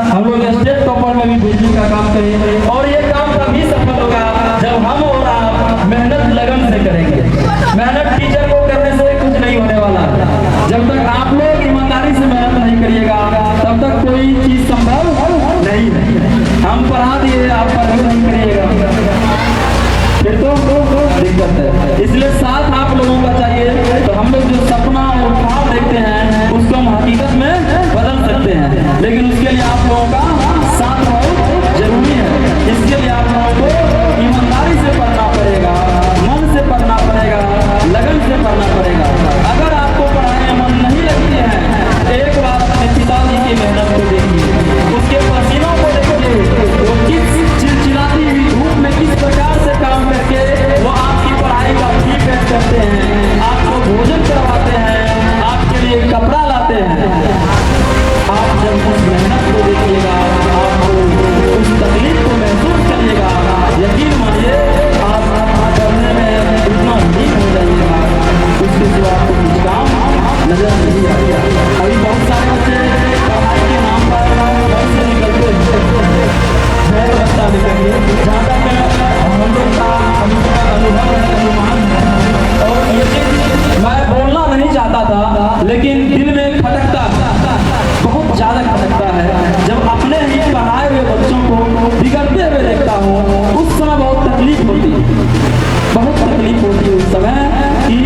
हम लोग state topper में भी भेजने का काम करें, और ये काम तभी सफल होगा जब हम और आप मेहनत लगन से करेंगे। मेहनत टीचर को करने से कुछ नहीं होने वाला। जब तक आप लोग ईमानदारी से मेहनत नहीं करिएगा तब तक कोई चीज संभव नहीं है। हम पढ़ा दिए, आप पढ़ाई नहीं करिएगा फिर तो दिक्कत है। इसलिए साथ आप लोगों का चाहिए। तो हम लोग जो सपना और ख्वाब देखते हैं उसको हम हकीकत में बदल सकते हैं, लेकिन उसके लिए आप लोगों का साथ बहुत जरूरी है। इसके लिए आप लोगों को ईमानदारी से पढ़ना पड़ेगा, मन से पढ़ना पड़ेगा, लगन से पढ़ना पड़ेगा। अगर आपको पढ़ाई में मन नहीं लगती है, एक बार अपने पिताजी की मेहनत को देखिए, उसके पसीनों को देखिए, वो किस चिलचिलाती हुई धूप में किस प्रकार से काम करके वो आपकी पढ़ाई का फी पे करते हैं, आपको भोजन करवाते हैं, आपके लिए कपड़ा लाते हैं। आप जब उस मेहनत को देखिएगा, आपको उस तकलीफ को महसूस करिएगा, यकीन मानिए आप पढ़ने में उतना ठीक हो जाइएगा, उसके सिवा आपको कुछ काम नजर नहीं आएगा। अभी बहुत सारे बच्चे पढ़ाई के नाम पर घर से निकलते निकलेंगे। जहाँ तक हम लोग का अनुभव है, अनुमान है, और ये चीज मैं बोलना नहीं चाहता था लेकिन दिल में खटकता, बहुत ज़्यादा खटकता है। जब अपने ही पढ़ाए हुए बच्चों को बिगड़ते हुए देखता हूँ उस समय बहुत तकलीफ होती है, बहुत तकलीफ होती है उस समय कि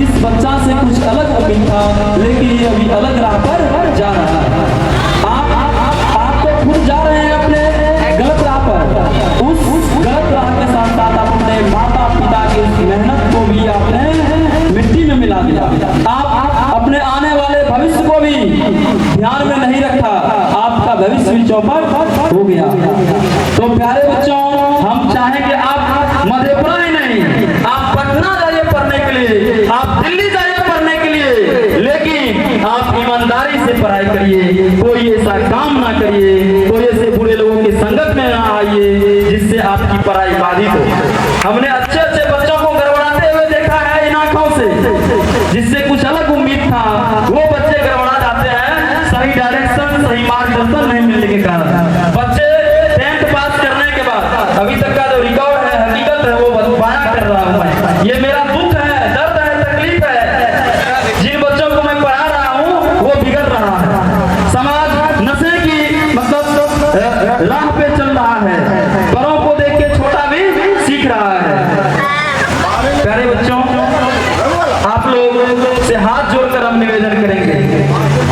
इस बच्चा से कुछ अलग उम्मीद था लेकिन ये अभी अलग राह पर जा रहा है। आप तो खुद जा रहे हैं अपने गलत राह पर, उस गलत राह के साथ साथ अपने माता पिता की उस मेहनत को भी आपने मिट्टी में मिला दिया। आप अपने आने वाले भविष्य को भी ध्यान में नहीं रखा, आपका भविष्य भी चौपट हो गया। तो प्यारे बच्चों, हम चाहेंगे आप मधेपुरा ही नहीं, आप पटना जाइए पढ़ने के लिए, आप दिल्ली जाइए पढ़ने के लिए, लेकिन आप ईमानदारी से पढ़ाई करिए। कोई ऐसा काम ना करिए, कोई ऐसे बुरे लोगों की संगत में ना आइए जिससे आपकी पढ़ाई बाधित हो। हमने अच्छे अच्छे बच्चों को गड़बड़ाते हुए देखा है इन आंखों से, जिससे कुछ अलग उम्मीद था वो बच्चे गड़बड़ा जाते हैं, सही डायरेक्शन सही मार्गदर्शन नहीं मिलने के कारण। बच्चे 10th पास करने के बाद अभी तक का जो रिकॉर्ड है, हकीकत है, वो बयां कर रहा हूँ मैं। ये मेरा दुख है, दर्द है, तकलीफ है। जिन बच्चों को मैं पढ़ा रहा हूँ वो बिगड़ रहा है, समाज नशे की मतलब राह पे चल रहा है, बड़ों को देख के छोटा भी सीख रहा है। प्यारे बच्चों, आप लोग से हाथ जोड़कर हम निवेदन करेंगे,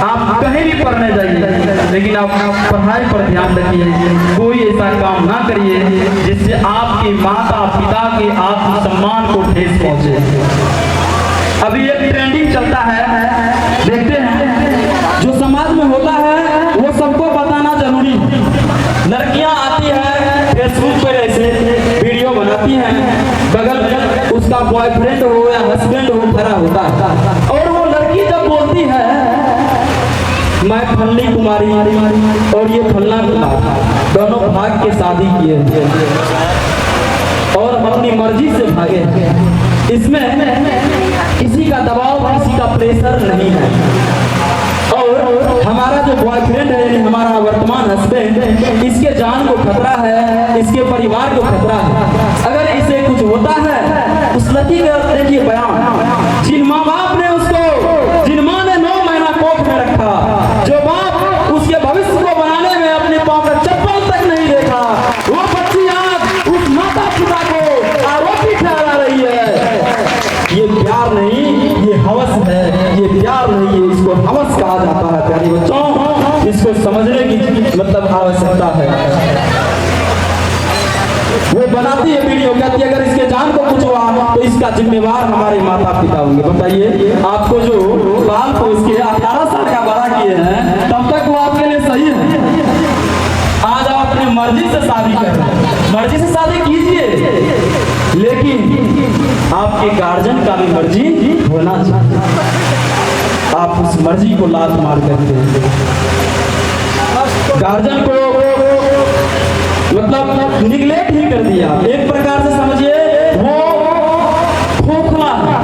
आप कहीं भी पढ़ने जाइए लेकिन आप पढ़ाई पर ध्यान रखिए। कोई ऐसा काम ना करिए जिससे आपके माता पिता के आत्मसम्मान को ठेस पहुंचे। अभी एक ट्रेंडिंग चलता है, देखते हैं जो समाज में होता है वो सबको बताना जरूरी है। लड़कियां आती है फेसबुक पर ऐसे वीडियो बनाती हैं, बगल में उसका बॉयफ्रेंड हो या हस्बैंड हो खड़ा होता है, और वो लड़की जब बोलती है मैं फल्ली कुमारी और ये फल्ला कुमार दोनों भाग के शादी किए और अपनी मर्जी से भागे, इसमें किसी का दबाव किसी का प्रेशर नहीं है, और हमारा जो बॉयफ्रेंड है यानी हमारा वर्तमान हस्बैंड, इसके जान को खतरा है, इसके परिवार को खतरा है। अगर इसे कुछ होता है उस लड़की का देखिए बयान, जिन माँ बाप ने उसको, जिन माँ ने 9 महीना कोख में रखा, जो बाप उसके भविष्य को बनाने में अपने पाँव का चप्पल तक नहीं देखा, वो बच्ची आज उस माता पिता को आरोपी ठहरा रही है। ये प्यार नहीं, ये हवस है, ये प्यार नहीं है, इसको हवस कहा जाता है। प्यारे बच्चों, इसको समझने की मतलब आवश्यकता है। वो बनाती है वीडियो, कहती है अगर इसके जान को कुछ हुआ तो इसका जिम्मेवार हमारे माता पिता होंगे। बताइए, आपको जो बाल को इसके 18 साल का बड़ा किए हैं तब तक वो आपके लिए सही है। आज आप अपनी मर्जी से शादी करें, मर्जी से शादी कीजिए, लेकिन आपके गार्जियन का भी मर्जी होना चाहिए। आप उस मर्जी को लात मार करते हैं, गार्जियन को मतलब निगलेक्ट ही कर दिया। एक प्रकार से समझिए वो खोखला है।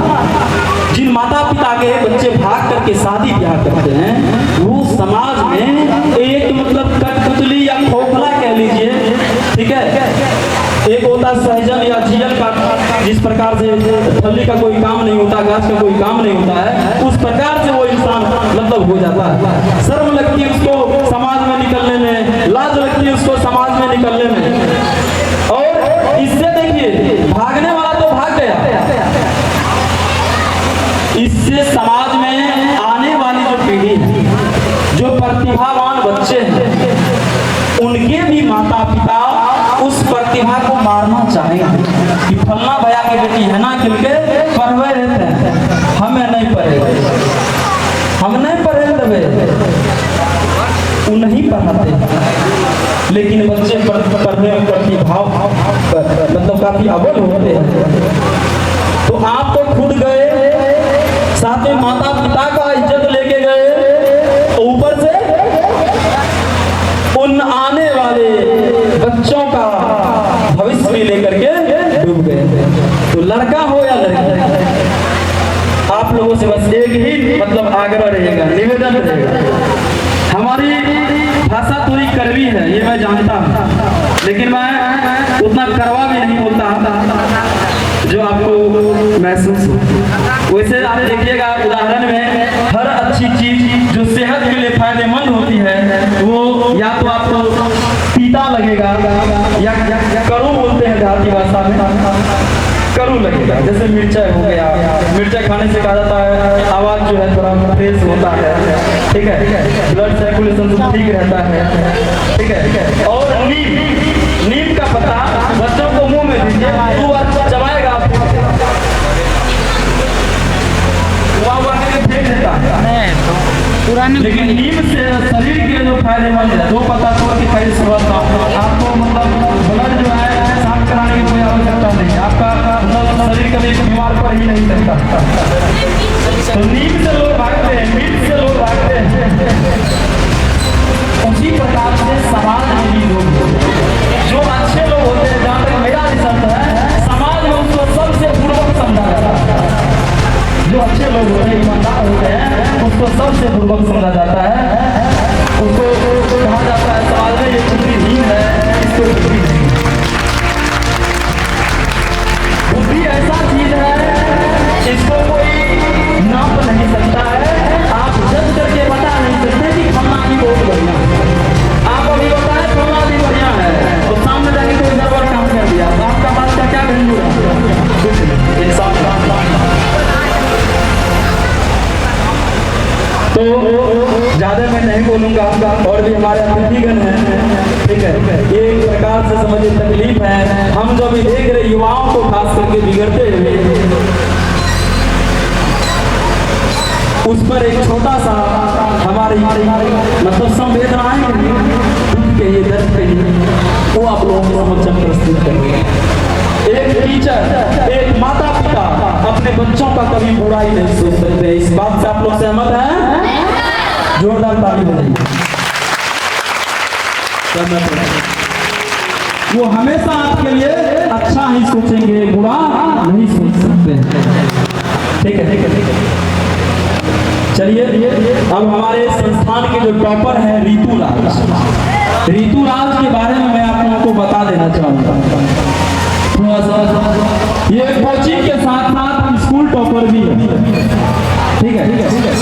जिन माता पिता के बच्चे भाग करके शादी ब्याह करते हैं वो समाज में एक मतलब कठपुतली प्रकार से थल्ली का कोई काम नहीं होता, गाछ का कोई काम नहीं होता है, उस प्रकार से वो इंसान मतलब हो जाता है। शर्म लगती है उसको समाज में निकलने में, लाज लगती है उसको समाज में निकलने में। और इससे देखिए भागने वाला तो भाग गया, इससे समाज में आने वाली जो पीढ़ी है, जो प्रतिभावान बच्चे हैं, उनके भी माता पिता उस प्रतिभा को मारना चाहेंगे कि फलना भैया की बेटी है ना, क्योंकि पढ़वे रहते हैं, हमें नहीं पढ़े, हम नहीं पढ़े देवे, वो नहीं पढ़ाते, लेकिन बच्चे पढ़ने में प्रतिभाव मतलब काफी अव्वल होते हैं। तो आप तो खुद गए, साथ में माता पिता का इज्जत लेके गए, ऊपर से उन आने वाले बच्चों का भविष्य भी लेकर के डूब गए। तो लड़का हो या लड़की, आप लोगों से बस एक ही मतलब आग्रह रहेगा, निवेदन रहेगा। हमारी भाषा थोड़ी कड़वी है, ये मैं जानता हूँ, लेकिन मैं उतना कड़वा भी नहीं बोलता जो आपको महसूस हो। वैसे आप देखिएगा उदाहरण में हर अच्छी चीज जो सेहत के लिए फायदेमंद होती है वो या तो आपको तीता लगेगा या करू बोलते हैं देहाती भाषा में, करू लगेगा। जैसे मिर्चाई हो गया, मिर्चाई खाने से कहा जाता है आवाज जो है थोड़ा फ्रेश होता है, ठीक है, ब्लड सर्कुलेशन ठीक रहता है, ठीक है। और नीम का पत्ता बच्चों को मुंह में दीजिए, वो चबाएगा आपको, फेंक देता है, लेकिन नीम से शरीर के जो फायदेमंद है, दो पत्ता तोड़ के खाइए सुबह शाम, आपको मतलब ब्लड जो है साफ कराने की कोई आवश्यकता नहीं, आपका मतलब शरीर कभी बीमार पड़ ही नहीं सकता। तो नीम से लोग भागते हैं, नीम से लोग भागते हैं। उसी प्रकार से समाज में भी लोग जो अच्छे लोग होते हैं, जहाँ तक मेरा रिसर्च है, समाज में उसको सबसे पूर्वक समझा जाता है। जो अच्छे लोग होते हैं, ईमानदार होते हैं, उसको सबसे पूर्वक समझा जाता है, उसको कहा जाता है समाज में ये बुद्धिहीन है, इसको बुद्धि नहीं। बुद्धि ऐसा चीज है इसको कोई नाप नहीं सकता है, आप जज करके बता नहीं सकते कि फलना भी बहुत बढ़िया है। आप अभी बताए फलना भी बढ़िया है, तो सामने जाके कोई गड़बड़ काम कर दिया, तो आपका बात का क्या वैल्यू है? इंसान तो ज्यादा मैं नहीं बोलूंगा, और भी हमारे अतिथिगण हैं, ठीक है, ये एक प्रकार से समझिए तकलीफ है। हम जो भी देख रहे युवाओं को खास करके बिगड़ते हुए, उस पर एक छोटा सा हमारी मतलब संवेदनाएं कहिए, दर्द कहिए, वो आप लोगों को समझ प्रस्तुत करेंगे। एक टीचर, एक माता पिता अपने बच्चों का कभी बुराई नहीं सोच सकते, इस बात से आप लोग सहमत हैं? जोरदार ताली बजाइए। वो हमेशा आपके लिए अच्छा ही सोचेंगे, बुरा नहीं सोच सकते, ठीक है, ठीक है, ठीक है। चलिए अब हमारे संस्थान के जो टॉपर हैं ऋतुराज, ऋतुराज के बारे में मैं आप लोगों को बता देना चाहूँगा थोड़ा सा। ये कोचिंग के साथ साथ स्कूल टॉपर भी है, ठीक है, ठीक है, ठीक है।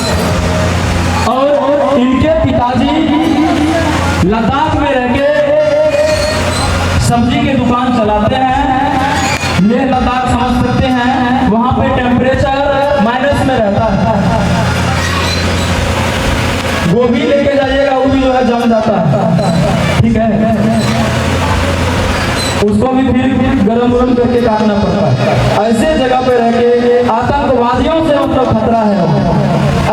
और इनके पिताजी लद्दाख में रह के सब्जी की दुकान चलाते हैं। ये लद्दाख समझ सकते हैं, वहाँ पे टेम्परेचर माइनस में रहता है, गोभी लेके जाइएगा वो भी जो है जम जाता है, ठीक है, उसको भी फिर गरम गरम करके काटना पड़ता है। ऐसे जगह पे रह के आतंकवादियों से मतलब खतरा है,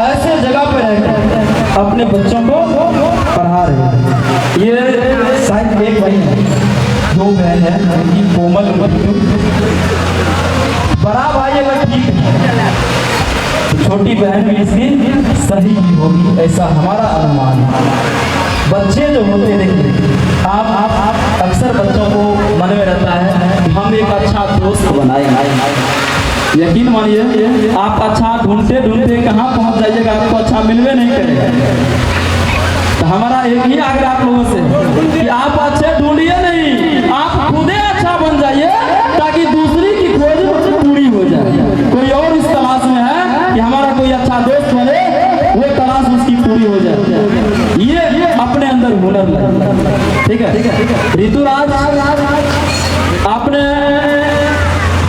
ऐसे जगह पे रह के अपने बच्चों को पढ़ा रहे हैं। ये शायद एक भाई है, दो बहन है, उनकी कोमल बड़ा भाई अगर ठीक है, छोटी बहन भी इसकी सही ही होगी, ऐसा हमारा अनुमान है। बच्चे जो होते देखिए, आप अक्सर बच्चों को मन में रहता है कि हम एक अच्छा दोस्त बनाएंगे। यकीन मानिए आप अच्छा ढूंढते ढूंढते कहाँ पहुँच जाइएगा, आपको अच्छा मिलवे नहीं करेगा। तो हमारा एक ही आग्रह आप लोगों से कि आप अच्छे ढूंढिए नहीं, आप खुदे अच्छा बन जाइए, ताकि दूसरी की खोज में हुनर नहीं। ठीक है ऋतुराज, आपने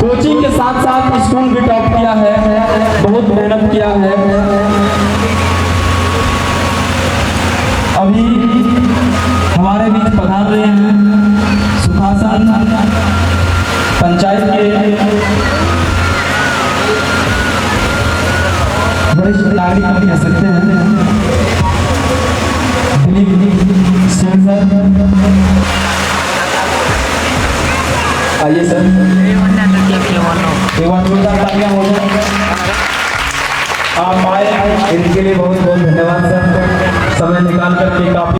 कोचिंग के साथ साथ स्कूल भी टॉप किया है, बहुत मेहनत किया है। अभी हमारे बीच पधार रहे हैं सुखासन पंचायत के वरिष्ठ नागरिक हम कह सकते हैं, दिलीप सिंह सर। आइए सर, आप आए, इनके लिए बहुत बहुत धन्यवाद सर। समय निकाल करके काफी